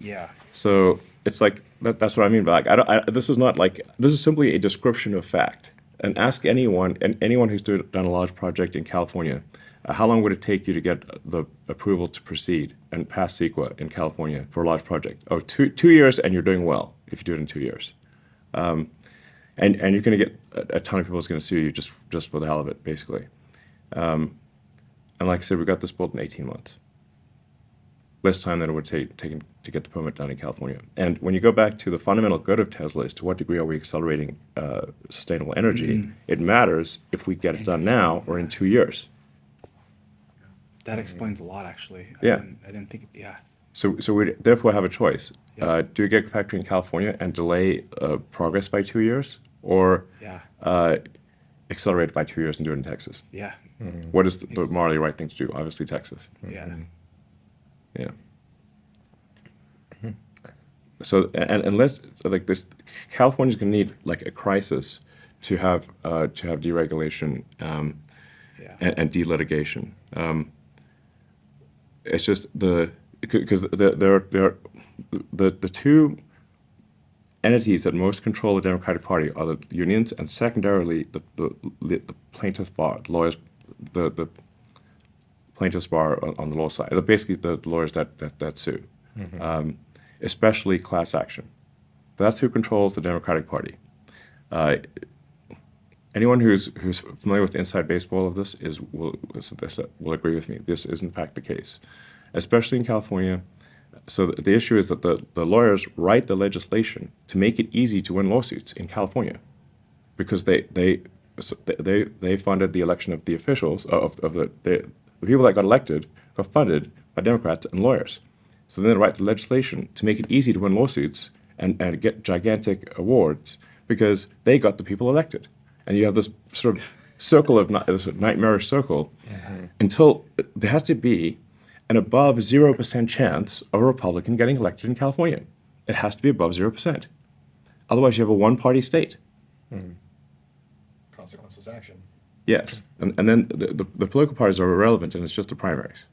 Yeah. So it's like that's what I mean. But like, this is not like this is simply a description of fact. And ask anyone who's done a large project in California, how long would it take you to get the approval to proceed and pass CEQA in California for a large project? Oh, 2 years, and you're doing well if you do it in 2 years. And you're going to get a ton of people who's going to sue you just for the hell of it, basically. And like I said, we got this built in 18 months. Less time than it would take to get the permit done in California. And when you go back to the fundamental good of Tesla is to what degree are we accelerating sustainable energy, it matters if we get it done now or in 2 years. That explains a lot, actually. Yeah. I didn't think, yeah. So we therefore have a choice. Yeah. Do we get a factory in California and delay progress by 2 years, or Yeah. accelerate it by 2 years and do it in Texas? Yeah. What is the morally right thing to do? Obviously, Texas. Yeah. Yeah. So and unless like this, California's gonna need like a crisis to have deregulation Yeah. and delitigation. It's just because the two entities that most control the Democratic Party are the unions and secondarily the plaintiff bar, the lawyers, the plaintiffs bar on the law side. They're basically the lawyers that sue, especially class action. That's who controls the Democratic Party. Anyone who's familiar with the inside baseball of this will agree with me. This is in fact the case, especially in California. So the issue is that the lawyers write the legislation to make it easy to win lawsuits in California, because they funded the election of the officials of the people that got elected got funded by Democrats and lawyers. So then they write the legislation to make it easy to win lawsuits and get gigantic awards because they got the people elected. And you have this sort of circle of this nightmarish circle until there has to be an above 0% chance of a Republican getting elected in California. It has to be above 0%. Otherwise, you have a one-party state. Consequences action. Yes, and then the political parties are irrelevant, and it's just the primaries.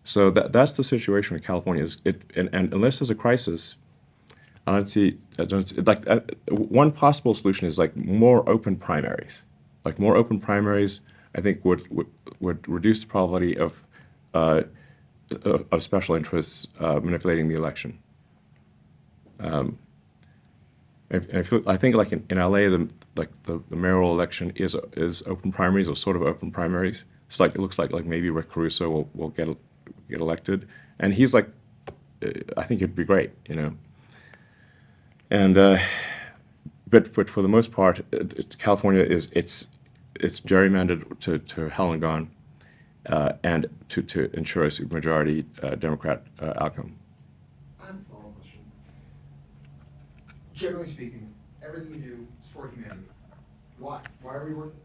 So that's the situation with California. And unless there's a crisis, I don't see one possible solution is like more open primaries. Like more open primaries, I think would reduce the probability of special interests manipulating the election. I think like in LA, the mayoral election is open primaries or sort of open primaries. It's like it looks like maybe Rick Caruso will get elected, and he's like, I think it'd be great, you know. And but for the most part, California it's gerrymandered to hell and gone, and to ensure a supermajority Democrat outcome. I have a follow-up question. Generally speaking, everything we do is for humanity. Why? Why are we worth it?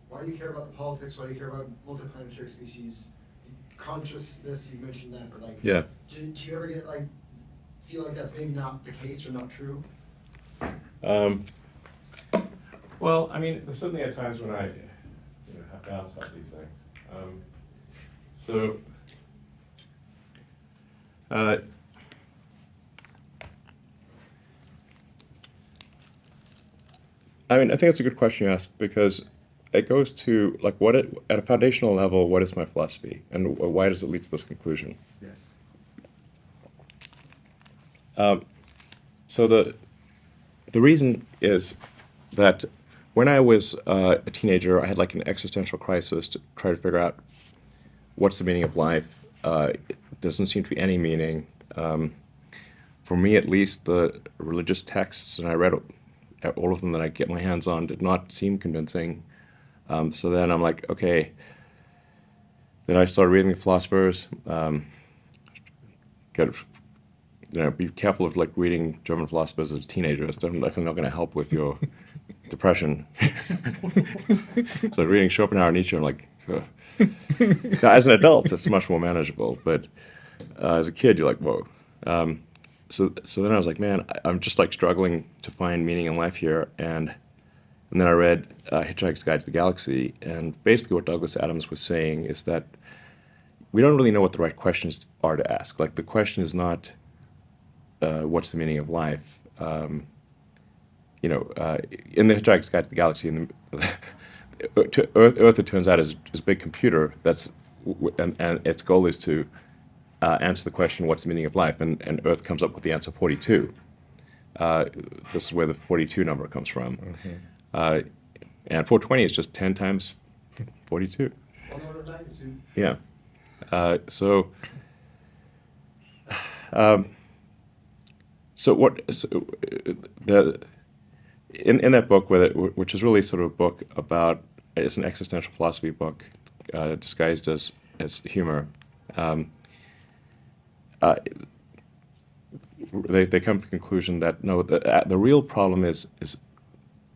Why do you care about the politics? Why do you care about multiplanetary species? Consciousness, you mentioned that, but like, Yeah. Do you ever get feel like that's maybe not the case or not true? Well, I mean, there's certainly at times when I have doubts about these things. I mean, I think it's a good question you ask, because it goes to like at a foundational level, what is my philosophy, and why does it lead to this conclusion? Yes. So the reason is that when I was a teenager, I had like an existential crisis to try to figure out what's the meaning of life. It doesn't seem to be any meaning. For me, at least, the religious texts, and I read all of them that I get my hands on, did not seem convincing. So then I'm like, okay. Then I started reading the philosophers. Be careful of like reading German philosophers as a teenager. It's definitely not going to help with your depression. So reading Schopenhauer and Nietzsche, I'm like, now, as an adult, it's much more manageable. But as a kid, you're like, whoa. So then I was like, man, I'm just like struggling to find meaning in life here. And then I read Hitchhiker's Guide to the Galaxy, and basically what Douglas Adams was saying is that we don't really know what the right questions are to ask. Like the question is not, what's the meaning of life? In the Hitchhiker's Guide to the Galaxy, Earth, it turns out, is a big computer and its goal is to answer the question, what's the meaning of life? And Earth comes up with the answer 42. This is where the 42 number comes from. And 420 is just 10 times 42. One order of magnitude. Yeah. In that book, which is really sort of a book about, it's an existential philosophy book disguised as humor. They come to the conclusion that no, the real problem is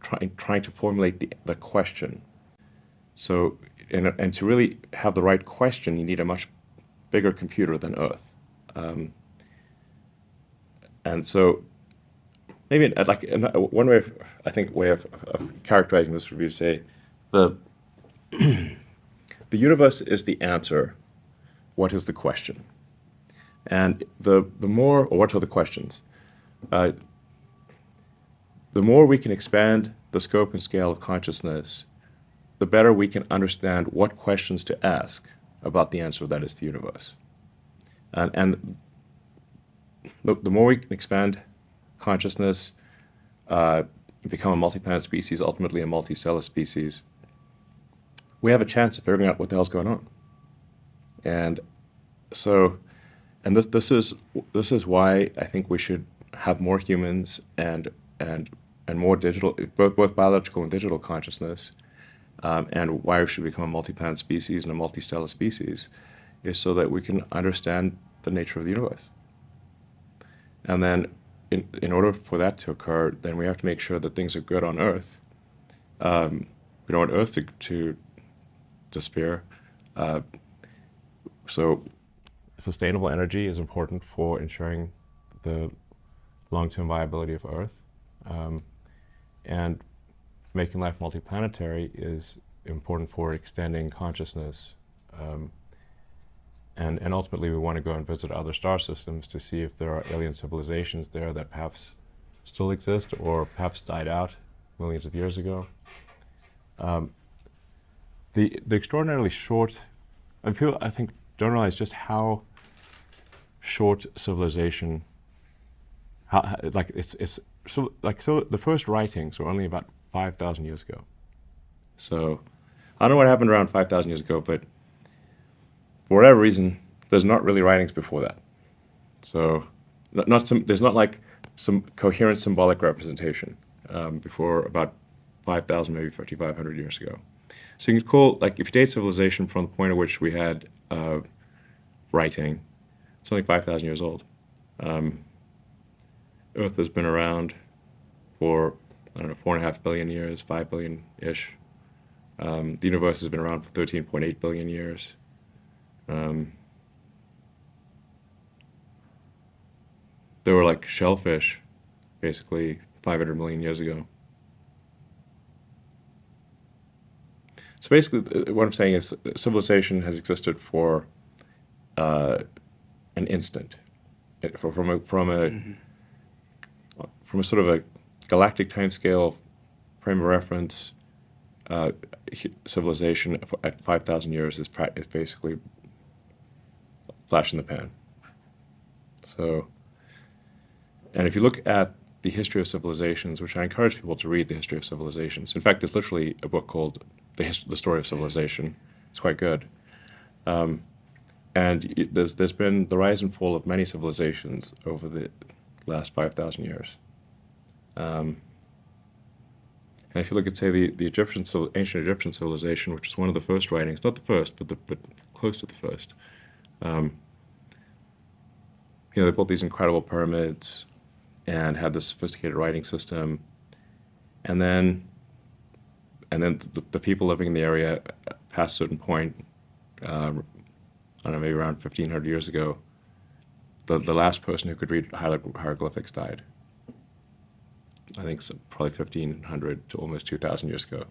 trying to formulate the question. So, and to really have the right question, you need a much bigger computer than Earth. And so, maybe like one way of characterizing this would be to say the universe is the answer. What is the question? And the more, or what are the questions? The more we can expand the scope and scale of consciousness, the better we can understand what questions to ask about the answer that is the universe. And the more we can expand consciousness, become a multi-planet species, ultimately a multicellular species, we have a chance of figuring out what the hell's going on. And so, and this is why I think we should have more humans and more digital, both biological and digital consciousness, and why we should become a multi-planet species and a multicellular species, is so that we can understand the nature of the universe. And then, in order for that to occur, then we have to make sure that things are good on Earth. We don't want Earth to disappear. So sustainable energy is important for ensuring the long-term viability of Earth. And making life multiplanetary is important for extending consciousness. And ultimately we want to go and visit other star systems to see if there are alien civilizations there that perhaps still exist or perhaps died out millions of years ago. The extraordinarily short, I think don't realize just how short civilization, so the first writings were only about 5,000 years ago. So I don't know what happened around 5,000 years ago, but for whatever reason, there's not really writings before that. So there's not like some coherent symbolic representation before about 5,000, maybe 5,500 years ago. So you can call, like, if you date civilization from the point at which we had writing, it's only 5,000 years old. Earth has been around for, I don't know, 4.5 billion years, 5 billion-ish. The universe has been around for 13.8 billion years. There were like shellfish, basically 500 million years ago. So basically, what I'm saying is civilization has existed for an instant, from a sort of a galactic timescale frame of reference. Civilization at 5,000 years is basically flash in the pan. So, and if you look at the history of civilizations, which I encourage people to read, the history of civilizations. In fact, there's literally a book called The Story of Civilization. It's quite good. And there's been the rise and fall of many civilizations over the last 5,000 years. And if you look at, say, the ancient Egyptian civilization, which is one of the first writings, not the first, but close to the first. They built these incredible pyramids and had this sophisticated writing system. And then the people living in the area past a certain point, I don't know, maybe around 1,500 years ago, the last person who could read hieroglyphics died. I think so, probably 1,500 to almost 2,000 years ago.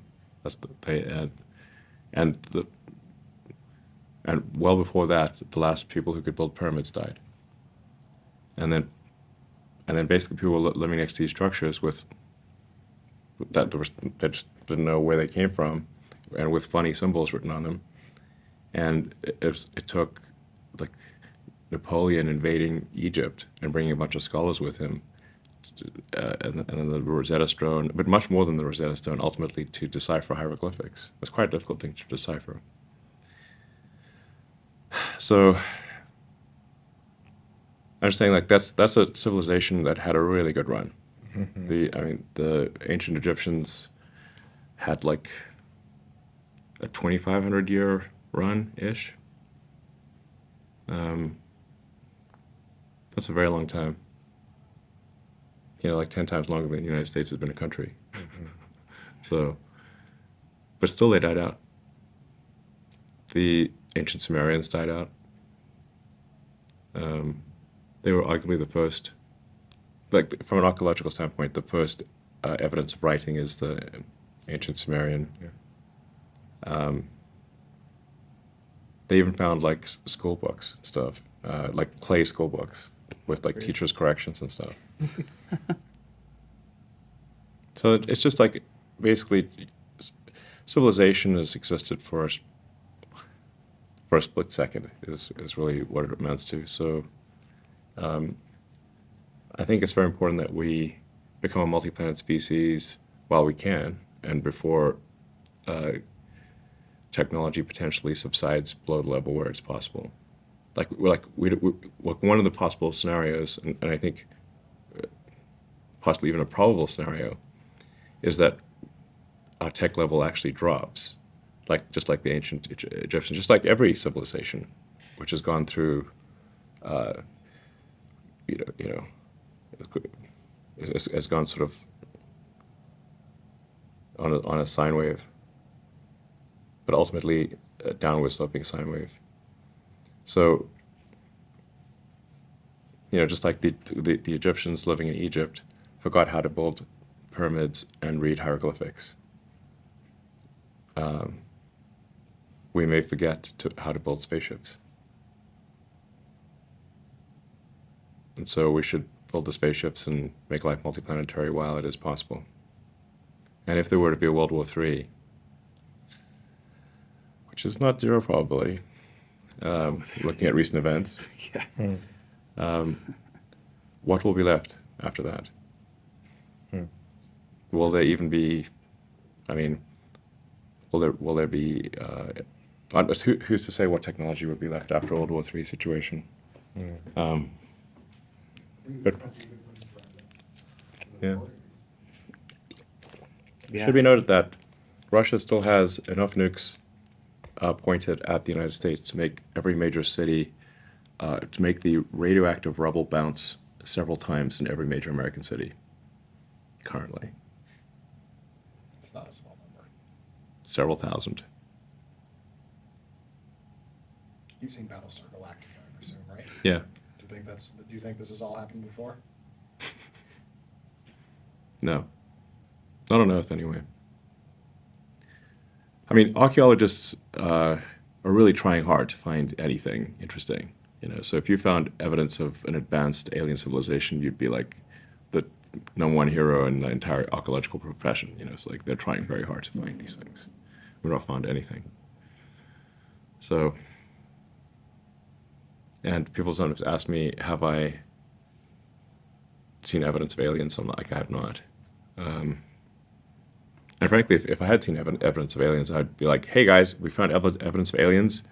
And well before that, the last people who could build pyramids died. And then basically people were living next to these structures that just didn't know where they came from, and with funny symbols written on them. And it took like Napoleon invading Egypt and bringing a bunch of scholars with him, and then the Rosetta Stone, but much more than the Rosetta Stone, ultimately to decipher hieroglyphics. It's quite a difficult thing to decipher. So I'm saying like that's a civilization that had a really good run. The ancient Egyptians had like a 2,500 year run ish. That's a very long time. Like 10 times longer than the United States has been a country. So, but still they died out. The ancient Sumerians died out. They were arguably the first, like from an archaeological standpoint, the first evidence of writing is the ancient Sumerian. They even found like school books and stuff, like clay school books with like teachers' corrections and stuff. So it's just like basically civilization has existed for a split second is really what it amounts to. So I think it's very important that we become a multi-planet species while we can, and before technology potentially subsides below the level where it's possible. One of the possible scenarios, and I think possibly even a probable scenario, is that our tech level actually drops, just like the ancient Egyptians, just like every civilization, which has gone through, has gone sort of on a sine wave, but ultimately a downward sloping sine wave. So, just like the Egyptians living in Egypt forgot how to build pyramids and read hieroglyphics, we may forget how to build spaceships. And so we should build the spaceships and make life multiplanetary while it is possible. And if there were to be a World War III, which is not zero probability, looking at recent events, what will be left after that? Will there even be, will there be, who's to say what technology would be left after a World War III situation? But, yeah. It should be noted that Russia still has enough nukes pointed at the United States to make every major city, to make the radioactive rubble bounce several times in every major American city currently. It's not a small number. Several thousand. You've seen Battlestar Galactica, I presume, right? Yeah. Do you think this has all happened before? No. Not on Earth, anyway. Archaeologists are really trying hard to find anything interesting. So if you found evidence of an advanced alien civilization, you'd be like the number one hero in the entire archaeological profession. It's like they're trying very hard to find these things. We've not found anything. So, and people sometimes ask me, have I seen evidence of aliens? I'm like, I have not. And frankly, if I had seen evidence of aliens, I'd be like, hey guys, we found evidence of aliens.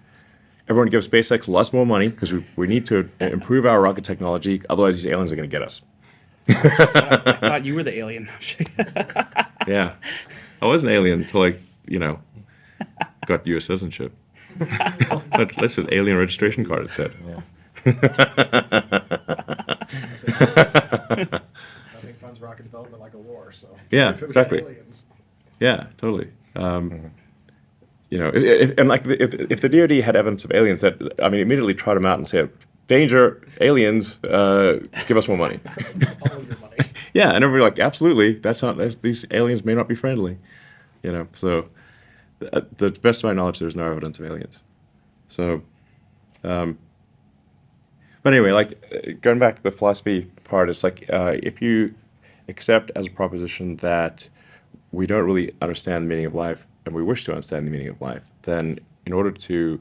Everyone give SpaceX lots more money because we need to improve our rocket technology. Otherwise, these aliens are going to get us. I thought you were the alien. Yeah. I was an alien until I, got U.S. citizenship. That's an alien registration card, it said. Nothing funds rocket development like a war, so. Yeah, if it was exactly. aliens. Yeah, totally. If the DoD had evidence of aliens, immediately trot them out and say, danger, aliens, give us more money. All of your money. Yeah, and everybody like, absolutely, these aliens may not be friendly. So the best of my knowledge, there's no evidence of aliens. So, but anyway, going back to the philosophy part, it's like if you accept as a proposition that we don't really understand the meaning of life and we wish to understand the meaning of life, then in order to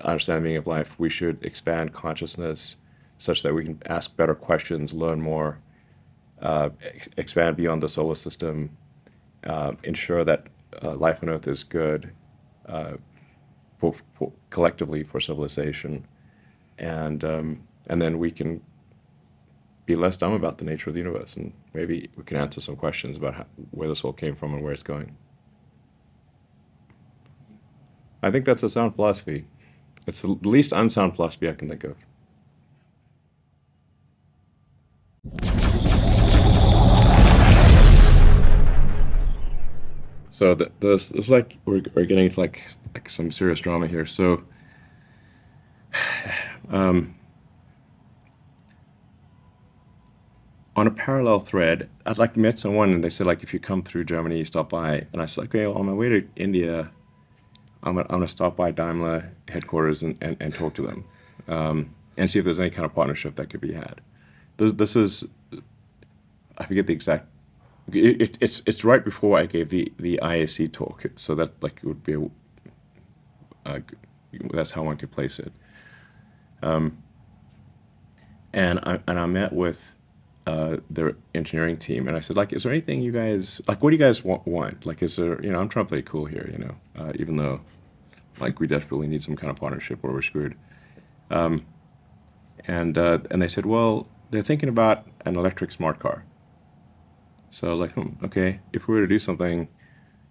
understand the meaning of life, we should expand consciousness such that we can ask better questions, learn more, expand beyond the solar system, ensure that life on Earth is good collectively for civilization, and then we can be less dumb about the nature of the universe, and maybe we can answer some questions about where this all came from and where it's going. I think that's a sound philosophy. It's the least unsound philosophy I can think of. So this is like we're getting into like some serious drama here. So on a parallel thread, I'd like met someone and they said like if you come through Germany, you stop by, and I said okay, well, on my way to India, I'm gonna stop by Daimler headquarters and talk to them, and see if there's any kind of partnership that could be had. This is, I forget the exact. It's right before I gave the IAC talk, so that like it would be that's how one could place it. And I met with their engineering team, and I said like, is there anything you guys like? What do you guys want? Like, is there I'm trying to play cool here, even though like we desperately need some kind of partnership or we're screwed. And they said, well, they're thinking about an electric smart car. So I was like, okay, if we were to do something,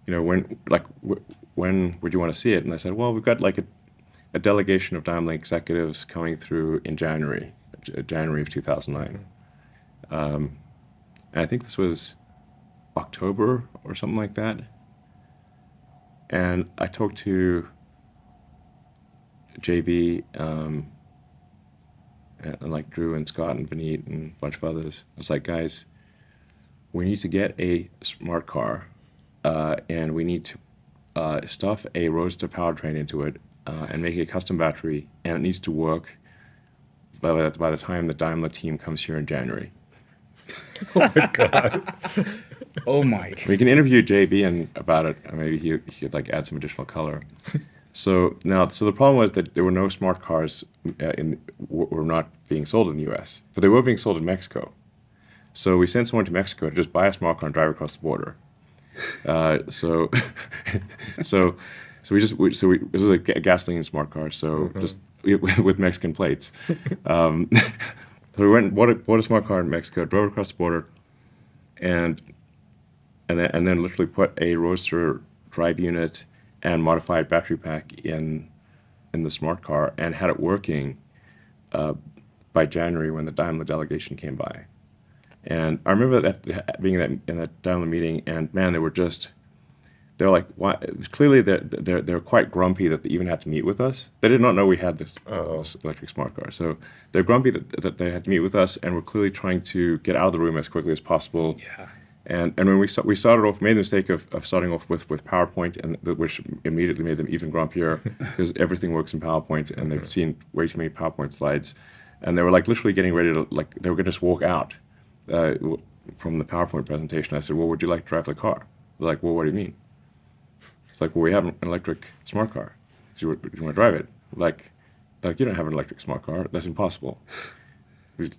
when would you want to see it? And I said, well, we've got like a delegation of Daimler executives coming through in January of 2009. And I think this was October or something like that. And I talked to JB, and like Drew and Scott and Vineet and a bunch of others. I was like, guys, we need to get a smart car, and we need to stuff a roadster powertrain into it and make it a custom battery, and it needs to work by the time the Daimler team comes here in January. Oh my god. Oh my. We can interview JB about it, and maybe he could like add some additional color. So the problem was that there were no smart cars were not being sold in the U.S., but they were being sold in Mexico. So we sent someone to Mexico to just buy a smart car and drive across the border. So this is a gasoline smart car, so just with Mexican plates. So we went and bought a smart car in Mexico, drove across the border, and then literally put a Roadster drive unit and modified battery pack in the smart car, and had it working by January when the Daimler delegation came by. And I remember that being in that Daimler meeting, and man, they're like, why? Clearly they're quite grumpy that they even had to meet with us. They did not know we had this electric smart car, so they're grumpy that they had to meet with us, and we're clearly trying to get out of the room as quickly as possible. Yeah. And when we started off, made the mistake of starting off with PowerPoint, and which immediately made them even grumpier because everything works in PowerPoint, and they've seen way too many PowerPoint slides, and they were like literally getting ready to they were going to just walk out from the PowerPoint presentation. I said, well, would you like to drive the car? They're like, well, what do you mean? It's like, well, we have an electric smart car. Do you want to drive it? Like you don't have an electric smart car. That's impossible. I'm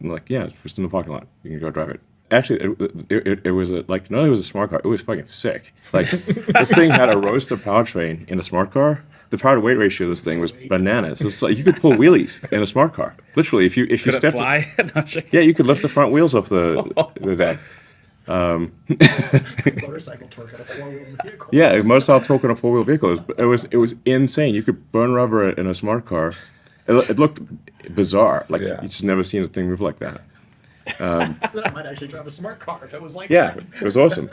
like, yeah, it's just in the parking lot. You can go drive it. Actually, it was not only was a smart car, it was fucking sick. Like, this thing had a Roadster powertrain in a smart car. The power to weight ratio of this thing was bananas. It's like you could pull wheelies in a smart car. Literally, if you Could it stepped, fly? yeah, you could lift the front wheels off the deck. Motorcycle torque on a four-wheel vehicle. Yeah, a motorcycle torque on a four-wheel vehicle. It was insane. You could burn rubber in a smart car. It looked bizarre. Like you just never seen a thing move like that. Then I might actually drive a smart car if it was like Yeah, that. it was awesome.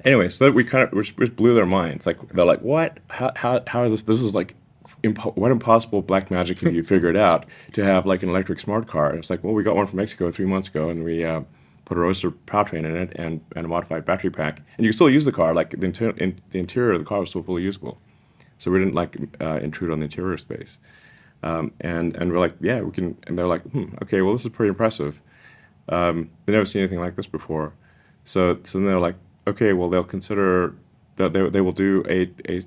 Anyway, so we kind of just blew their minds. Like, they're like, what? How is this? This is like, what impossible black magic have you figured out to have like an electric smart car? And it's like, well, we got one from Mexico 3 months ago, and we put a Roadster powertrain in it and a modified battery pack, and you could still use the car. Like the interior of the car was still fully usable, so we didn't like intrude on the interior space. And we're like, yeah, we can. And they're like, okay, well, this is pretty impressive. They never seen anything like this before, so then they're like, okay, well, they'll consider that they will do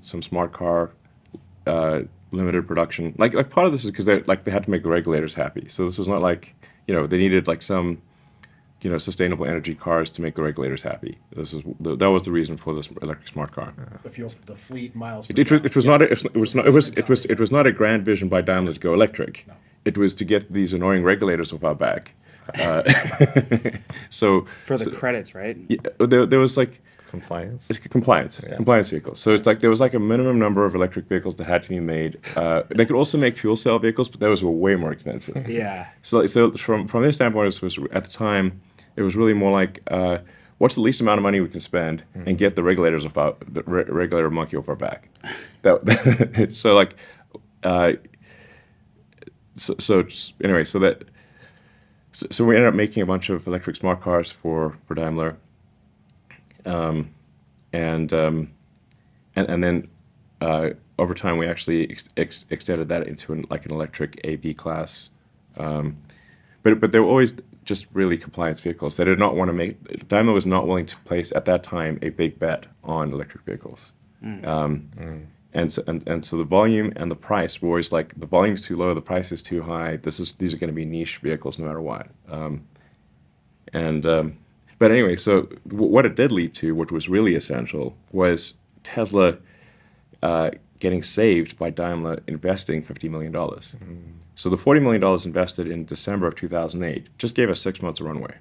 some smart car limited production. Like part of this is because they had to make the regulators happy. So this was not like, they needed like some, sustainable energy cars to make the regulators happy. That was the reason for this electric smart car. The fleet miles. It was not a grand vision by Daimler to go electric. No. It was to get these annoying regulators off our back. So For the credits, right? yeah, there was like Compliance. it's compliance vehicles. So it's like there was like a minimum number of electric vehicles that had to be made. They could also make fuel cell vehicles, but those were way more expensive. Yeah. So from this standpoint, it was at the time it was really more like what's the least amount of money we can spend and get the regulators off the regulator monkey off our back. So like anyway, so we ended up making a bunch of electric smart cars for Daimler. And then over time we actually extended that into an electric AB class, but they were always just really compliance vehicles. They did not want to Daimler was not willing to place at that time a big bet on electric vehicles, and so the volume and the price were always like the volume's too low, the price is too high. These are going to be niche vehicles no matter what, But anyway, so what it did lead to, which was really essential, was Tesla getting saved by Daimler investing $50 million. So the $40 million invested in December of 2008 just gave us 6 months of runway.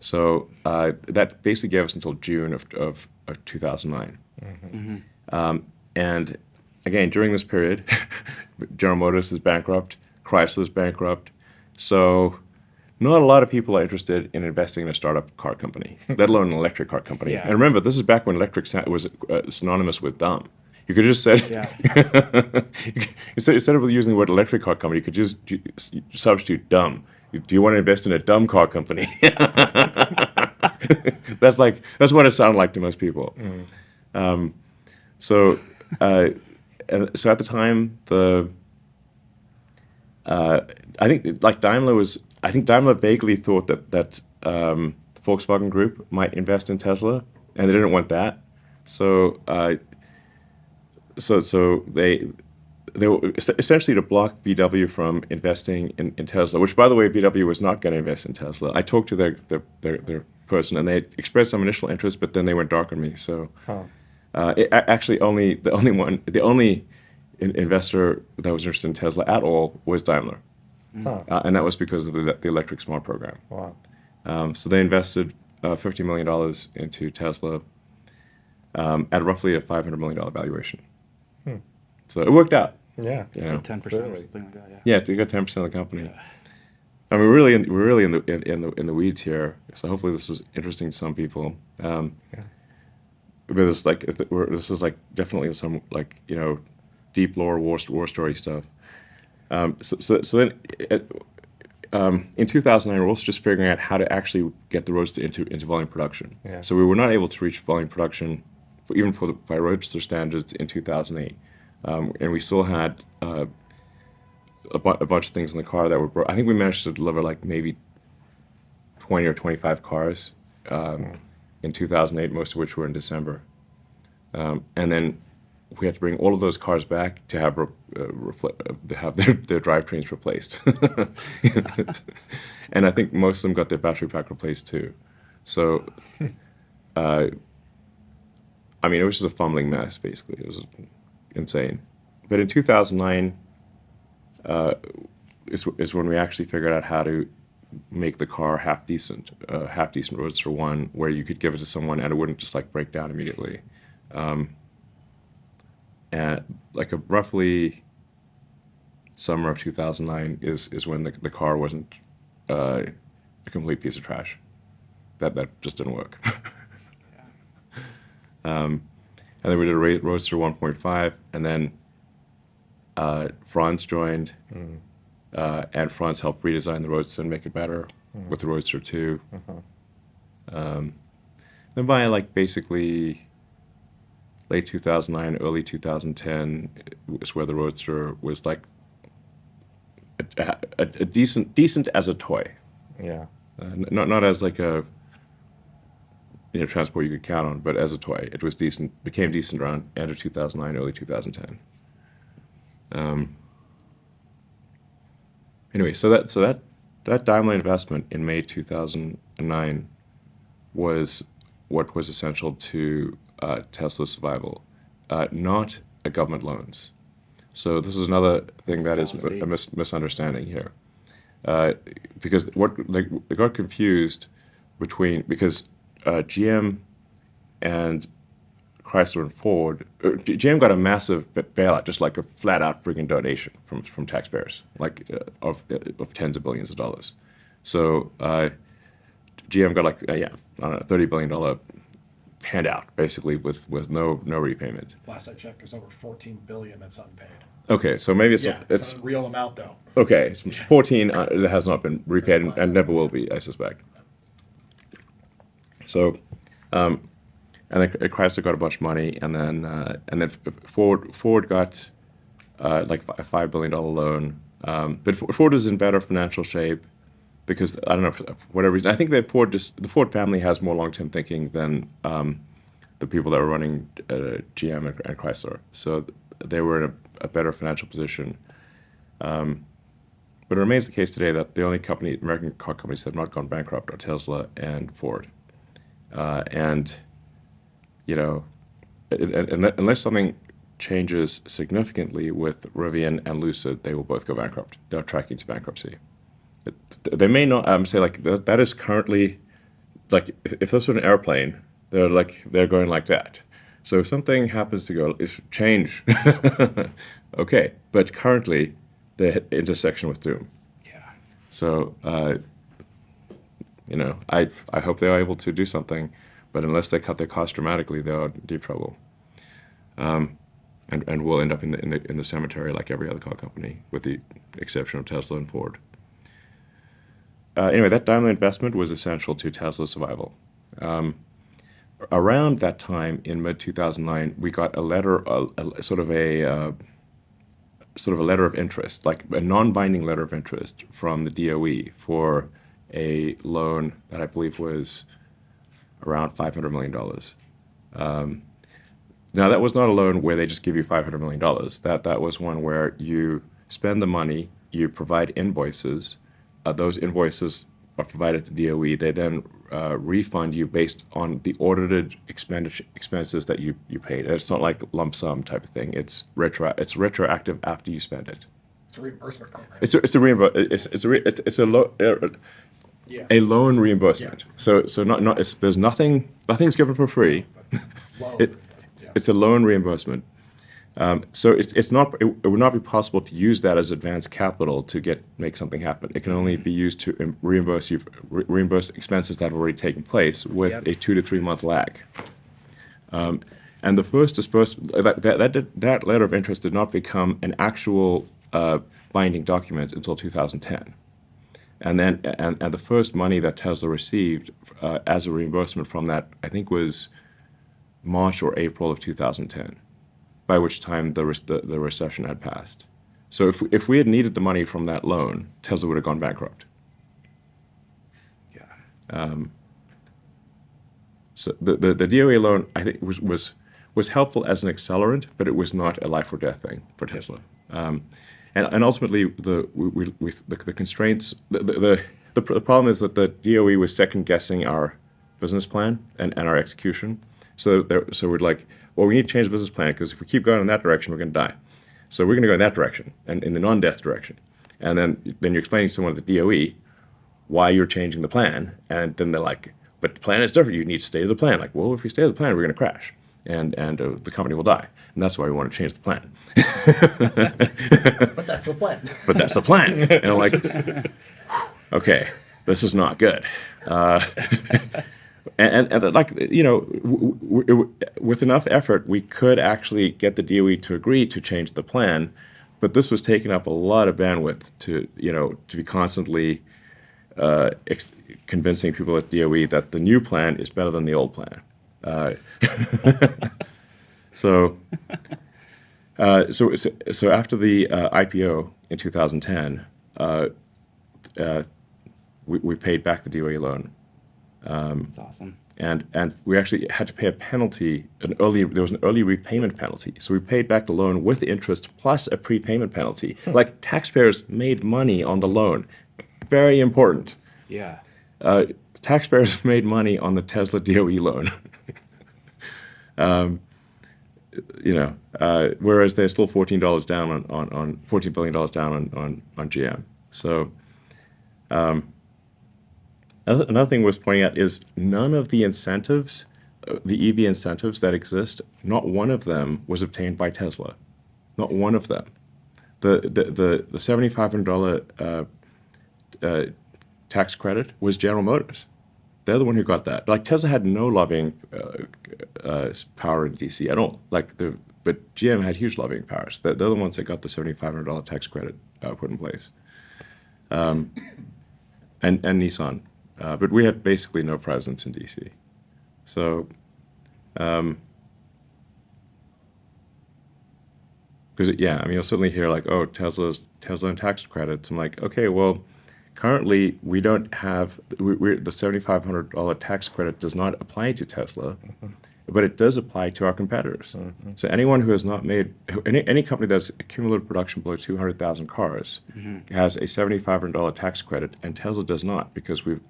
So that basically gave us until June of 2009. And again, during this period, General Motors is bankrupt, Chrysler is bankrupt, so not a lot of people are interested in investing in a startup car company, let alone an electric car company. Yeah. And remember, this is back when electric was synonymous with dumb. You could just say, instead of using the word electric car company, you could just substitute dumb. Do you want to invest in a dumb car company? That's what it sounded like to most people. So at the time, I think Daimler vaguely thought that the Volkswagen Group might invest in Tesla, and they didn't want that. So they were essentially to block VW from investing in Tesla, which, by the way, VW was not going to invest in Tesla. I talked to their person, and they expressed some initial interest, but then they went dark on me. So actually, the only investor that was interested in Tesla at all was Daimler. And that was because of the electric smart program. Wow. So they invested $50 million into Tesla at roughly a $500 million valuation. So it worked out. Yeah. So 10% or Clearly. something like that. Yeah. Yeah, they got 10% of the company. Yeah. I mean, we're really in the weeds here. So hopefully this is interesting to some people. But this is like definitely some deep lore war story stuff. So then, in 2009, we're also just figuring out how to actually get the Roadster into volume production. Yeah. So we were not able to reach volume production, by Roadster standards, in 2008, and we still had a bunch of things in the car that were broke. I think we managed to deliver like maybe 20 or 25 cars in 2008, most of which were in December, and then we had to bring all of those cars back to have their drivetrains replaced. And I think most of them got their battery pack replaced too. So, I mean, it was just a fumbling mess, basically. It was insane. But in 2009 is when we actually figured out how to make the car half decent Roadster 1, where you could give it to someone and it wouldn't just break down immediately. And roughly summer of 2009 is when the car wasn't a complete piece of trash. That just didn't work. And then we did a Roadster 1.5, and then Franz joined, and Franz helped redesign the Roadster and make it better with the Roadster 2. Then by like basically late 2009, early 2010 was where the Roadster was like a decent as a toy. Yeah. Not as like a transport you could count on, but as a toy, it was decent. Became decent around end of 2009, early 2010. Anyway, so that Daimler investment in May 2009 was what was essential to Tesla's survival, not a government loans. So this is another thing that is a misunderstanding here, because they got confused because GM and Chrysler and Ford, GM got a massive bailout, just like a flat-out friggin' donation from taxpayers, like of tens of billions of dollars. So GM got like I don't know, $30 billion handout, basically with no repayment. Last I checked, there's over 14 billion that's unpaid. Okay, so maybe It's a real amount though. okay. It's 14 that has not been repaid and never will be, I suspect. So, and then Chrysler got a bunch of money, and then Ford got like a $5 billion loan. But Ford is in better financial shape because I don't know for whatever reason. I think that the Ford family has more long-term thinking than the people that were running GM and Chrysler. So they were in a better financial position. But it remains the case today that the only American car companies that have not gone bankrupt are Tesla and Ford. And unless something changes significantly with Rivian and Lucid, they will both go bankrupt. They're tracking to bankruptcy. They may not say like that is currently like if this were an airplane, they're going like that. So if something happens to go change, okay. But currently, they're at intersection with doom. Yeah. So I hope they are able to do something, but unless they cut their costs dramatically, they are in deep trouble. And will end up in the cemetery like every other car company, with the exception of Tesla and Ford. Anyway, that Daimler investment was essential to Tesla's survival. Around that time, in mid-2009, we got a letter, sort of a letter of interest, like a non-binding letter of interest from the DOE for a loan that I believe was around $500 million. Now, that was not a loan where they just give you $500 million. That was one where you spend the money, you provide invoices. Those invoices are provided to DOE. They then refund you based on the audited expenses that you paid. It's not like lump sum type of thing. It's retroactive after you spend it. It's a reimbursement program. It's a loan reimbursement. Yeah. So there's nothing's given for free. It's a loan reimbursement. So it would not be possible to use that as advance capital to make something happen. It can only be used to reimburse expenses that have already taken place with a 2 to 3 month lag. And the first disbursement, that letter of interest did not become an actual binding document until 2010. And then and the first money that Tesla received as a reimbursement from that, I think, was March or April of 2010, by which time the recession had passed. So if we had needed the money from that loan, Tesla would have gone bankrupt. Yeah. So the DOE loan, I think, was helpful as an accelerant, but it was not a life or death thing for Tesla. And ultimately, the constraints, the problem is that the DOE was second guessing our business plan and our execution. So we're like, well, we need to change the business plan because if we keep going in that direction, we're going to die. So we're going to go in that direction and in the non-death direction. And then you're explaining to someone at the DOE why you're changing the plan. And then they're like, but the plan is different. You need to stay to the plan. Like, well, if we stay to the plan, we're going to crash. And the company will die. And that's why we want to change the plan. But that's the plan. But that's the plan. And I'm like, okay, this is not good. And like, with enough effort, we could actually get the DOE to agree to change the plan, but this was taking up a lot of bandwidth to be constantly convincing people at DOE that the new plan is better than the old plan. So, so after the IPO in 2010, we paid back the DOE loan. That's awesome. And we actually had to pay a penalty, there was an early repayment penalty. So we paid back the loan with interest plus a prepayment penalty. Like, taxpayers made money on the loan. Very important. Yeah. Taxpayers made money on the Tesla DOE loan. Whereas they're still $14 down on $14 billion down on GM. So another thing worth pointing out is none of the incentives, the EV incentives that exist, not one of them was obtained by Tesla. Not one of them. The $7,500 tax credit was General Motors. They're the one who got that. Like, Tesla had no lobbying power in DC at all. But GM had huge lobbying powers. They're the ones that got the $7,500 tax credit put in place. And Nissan. But we had basically no presence in DC. So, because you'll certainly hear like, oh, Tesla and tax credits. I'm like, okay, well, currently we don't have the $7,500 tax credit does not apply to Tesla, but it does apply to our competitors. So anyone who has not made any company that's cumulative production below 200,000 cars has a $7,500 tax credit, and Tesla does not, because we've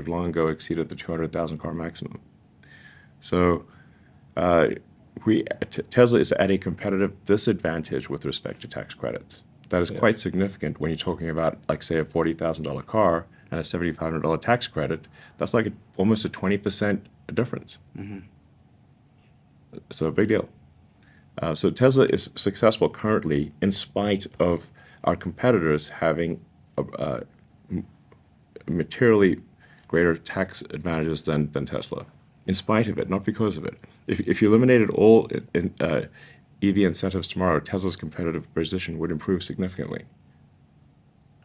long ago exceeded the 200,000 car maximum. So Tesla is at a competitive disadvantage with respect to tax credits. That is quite significant when you're talking about, like, say, a $40,000 car and a $7,500 tax credit. That's like almost a 20% difference. So a big deal. So Tesla is successful currently in spite of our competitors having materially greater tax advantages than Tesla. In spite of it, not because of it. If you eliminated all EV incentives tomorrow, Tesla's competitive position would improve significantly.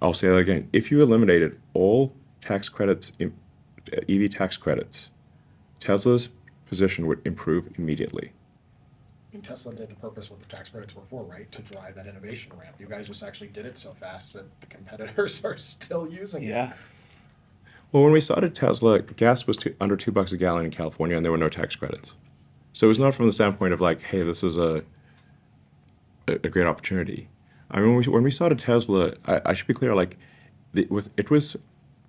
I'll say that again. If you eliminated all tax credits, EV tax credits, Tesla's position would improve immediately. I mean, Tesla did the purpose what the tax credits were for, right? To drive that innovation ramp. You guys just actually did it so fast that the competitors are still using it. Yeah. Well, when we started Tesla, gas was under $2 a gallon in California, and there were no tax credits. So it was not from the standpoint of like, hey, this is a great opportunity. I mean, when we started Tesla, I should be clear, like, it was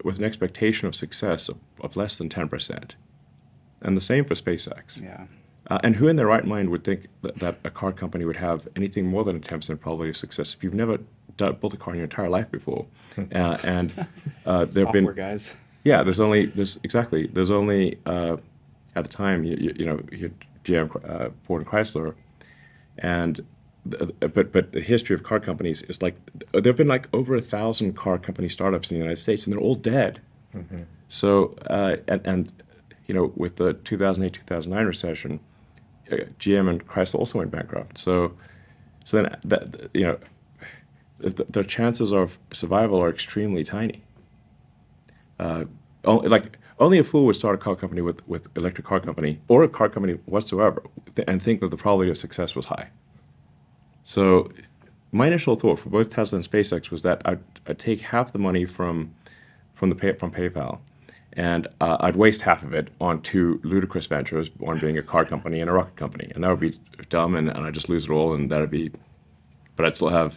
with an expectation of success of less than 10%. And the same for SpaceX. Yeah. And who in their right mind would think that a car company would have anything more than a 10% probability of success if you've never built a car in your entire life before? There have been guys. Yeah, there's only at the time you had GM, Ford, and Chrysler, and but the history of car companies is like there've been like over 1,000 car company startups in the United States, and they're all dead. So and with the 2008-2009 recession, GM and Chrysler also went bankrupt. So then the chances of survival are extremely tiny. Only a fool would start a car company with electric car company or a car company whatsoever and think that the probability of success was high. So my initial thought for both Tesla and SpaceX was that I'd take half the money from PayPal, and I'd waste half of it on two ludicrous ventures, one being a car company and a rocket company, and that would be dumb, and I'd just lose it all, and that'd be, but I'd still have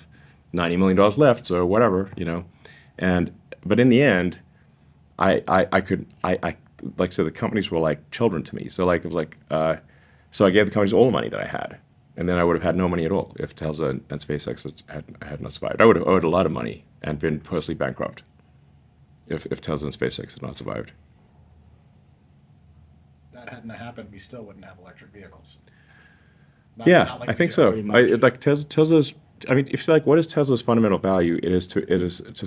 $90 million left, so whatever, but in the end, I like I said, the companies were like children to me. So like it was like, so I gave the companies all the money that I had, and then I would have had no money at all if Tesla and SpaceX had not survived. I would have owed a lot of money and been personally bankrupt if Tesla and SpaceX had not survived. That hadn't happened, we still wouldn't have electric vehicles. Not like I think so. Pretty much. Tesla's. I mean, if you're like, what is Tesla's fundamental value? It is to